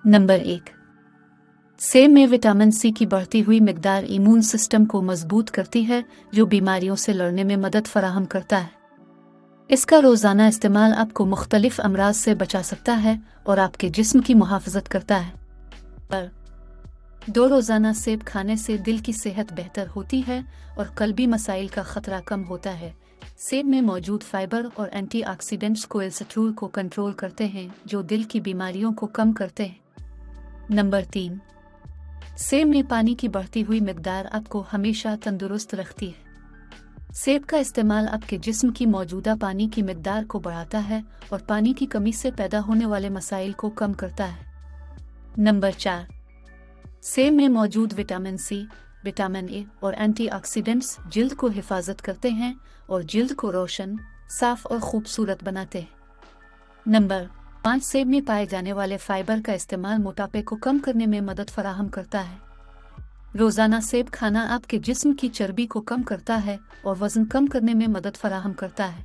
Number 1। सेब में vitamin C की बढ़ती हुई मिकदार इम्यून सिस्टम को मजबूत करती है, जो बीमारियों से लड़ने में मदद फराहम करता है। इसका रोज़ाना इस्तेमाल आपको मुख्तलिफ अमराज से बचा सकता है और आपके जिस्म की मुहाफ़ज़त करता है। पर 2 रोज़ाना सेब खाने से दिल की सेहत बेहतर होती है और कल्बी मसाइल का ख़तरा कम होता है। सेब में मौजूद फाइबर और एंटीऑक्सीडेंट्स कोलेस्ट्रॉल को कंट्रोल करते हैं, जो दिल की बीमारियों को कम करते हैं। नंबर 3। सेब में पानी की बढ़ती हुई मिकदार आपको हमेशा तंदुरुस्त रखती है। सेब का इस्तेमाल आपके जिस्म की मौजूदा पानी की मिकदार को बढ़ाता है और पानी की कमी से पैदा होने वाले मसाइल को कम करता है। नंबर 4। सेब में मौजूद विटामिन सी, विटामिन ए और एंटीऑक्सीडेंट्स जिल्द को हिफाजत करते हैं और जिल्द को रोशन, साफ और खूबसूरत बनाते हैं। नंबर 5। सेब में पाए जाने वाले फाइबर का इस्तेमाल मोटापे को कम करने में मदद फराहम करता है। रोज़ाना सेब खाना आपके जिस्म की चर्बी को कम करता है और वज़न कम करने में मदद फराहम करता है।